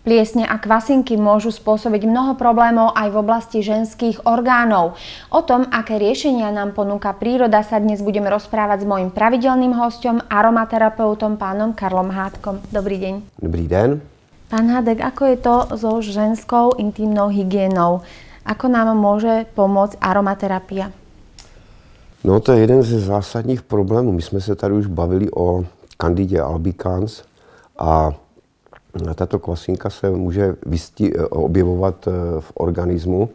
Pliesne a kvasinky môžu spôsobiť mnoho problémov aj v oblasti ženských orgánov. O tom, aké riešenia nám ponúka príroda, sa dnes budeme rozprávať s mojím pravidelným hosťom, aromaterapeutom pánom Karlom Hádkom. Dobrý deň. Dobrý den. Pán Hádek, ako je to so ženskou intimnou hygienou? Ako nám môže pomôcť aromaterapia? No to je jeden ze zásadních problémů. My jsme se tady už bavili o Candidě albicans a tato kvasinka se může objevovat v organismu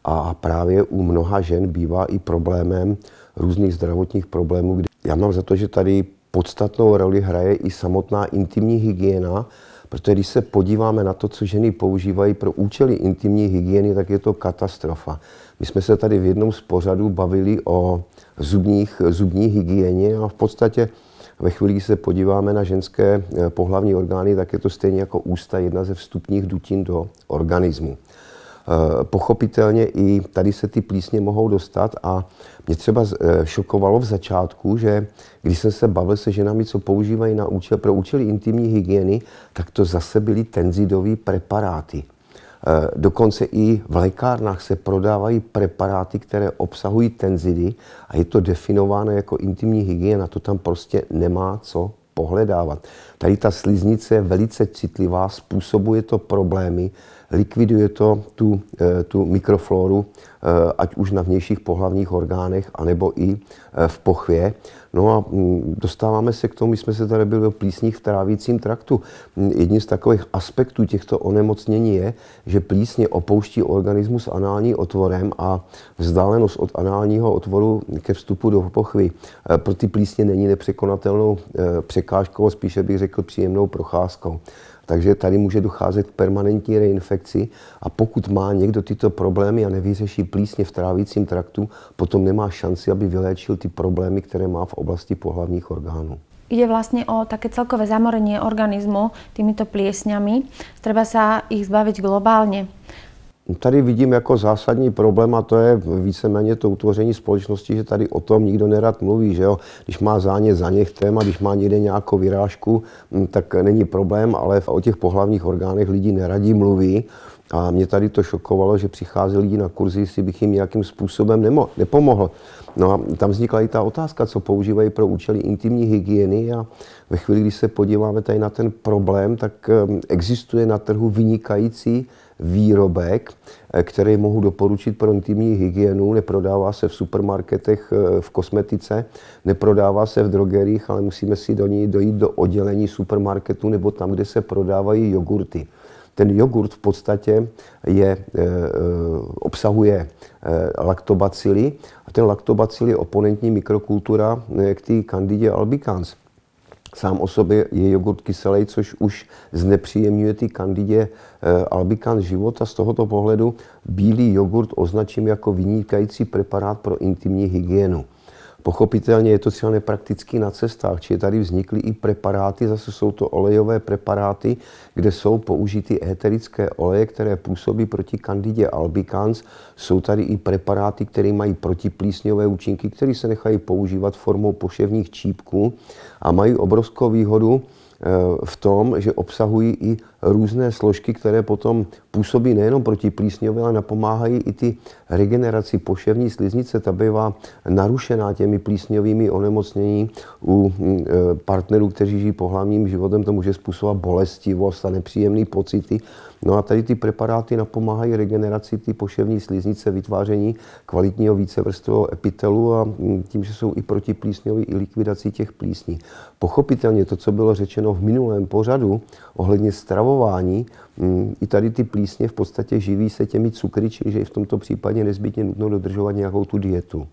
a právě u mnoha žen bývá i problémem různých zdravotních problémů. Já mám za to, že tady podstatnou roli hraje i samotná intimní hygiena, protože když se podíváme na to, co ženy používají pro účely intimní hygieny, tak je to katastrofa. My jsme se tady v jednom z pořadů bavili o zubní hygieně a v podstatě ve chvíli, když se podíváme na ženské pohlavní orgány, tak je to stejně jako ústa, jedna ze vstupních dutin do organismu. Pochopitelně i tady se ty plísně mohou dostat a mě třeba šokovalo v začátku, že když jsem se bavil se ženami, co používají pro účely intimní hygieny, tak to zase byly tenzidové preparáty. Dokonce i v lékárnách se prodávají preparáty, které obsahují tenzidy a je to definováno jako intimní hygiena. To tam prostě nemá co pohledávat. Tady ta sliznice je velice citlivá, způsobuje to problémy, likviduje to tu mikrofloru, ať už na vnějších pohlavních orgánech, anebo i v pochvě. No a dostáváme se k tomu, my jsme se tady byli o plísních v trávícím traktu. Jedním z takových aspektů těchto onemocnění je, že plísně opouští organismus anální otvorem a vzdálenost od análního otvoru ke vstupu do pochvy pro ty plísně není nepřekonatelnou překážkou, spíše bych řekl příjemnou procházkou. Takže tady může docházet k permanentní reinfekci a pokud má někdo tyto problémy a nevyřeší plísně v trávícím traktu, potom nemá šanci, aby vyléčil ty problémy, které má v oblasti pohlavních orgánů. Ide vlastne o také celkové zamorenie organizmu týmito pliesňami. Treba sa ich zbaviť globálne. Tady vidím jako zásadní problém a to je víceméně to utvoření společnosti, že tady o tom nikdo nerad mluví, že jo. Když má zánět za něchtem a když má někde nějakou vyrážku, tak není problém, ale o těch pohlavních orgánech lidi neradí mluví. A mě tady to šokovalo, že přicházeli lidi na kurzy, jestli bych jim nějakým způsobem nepomohl. No a tam vznikla i ta otázka, co používají pro účely intimní hygieny a ve chvíli, když se podíváme tady na ten problém, tak existuje na trhu vynikající výrobek, který mohu doporučit pro intimní hygienu. Neprodává se v supermarketech, v kosmetice, neprodává se v drogeriích, ale musíme si do ní dojít do oddělení supermarketu nebo tam, kde se prodávají jogurty. Ten jogurt v podstatě obsahuje laktobacily a ten laktobacil je oponentní mikrokultura k té Candidě albicans. Sám o sobě je jogurt kyselý, což už znepříjemňuje ty Candidě albicans život a z tohoto pohledu bílý jogurt označím jako vynikající preparát pro intimní hygienu. Pochopitelně je to třeba nepraktický na cestách, či tady vznikly i preparáty, zase jsou to olejové preparáty, kde jsou použity éterické oleje, které působí proti Candidě albicans. Jsou tady i preparáty, které mají protiplísňové účinky, které se nechají používat formou poševních čípků a mají obrovskou výhodu v tom, že obsahují i různé složky, které potom působí nejenom protiplísňové, ale napomáhají i ty regeneraci poševní sliznice. Ta bývá narušená těmi plísňovými onemocnění u partnerů, kteří žijí pohlavním životem. To může způsobovat bolestivost a nepříjemné pocity. No a tady ty preparáty napomáhají regeneraci ty poševní sliznice, vytváření kvalitního vícevrstvového epitelu a tím, že jsou i protiplísňové, i likvidací těch plísní. Pochopitelně to, co bylo řečeno v minulém pořadu ohledně stravování, i tady ty plísně v podstatě živí se těmi cukry, čili že i v tomto případě nezbytně nutno dodržovat nějakou tu dietu.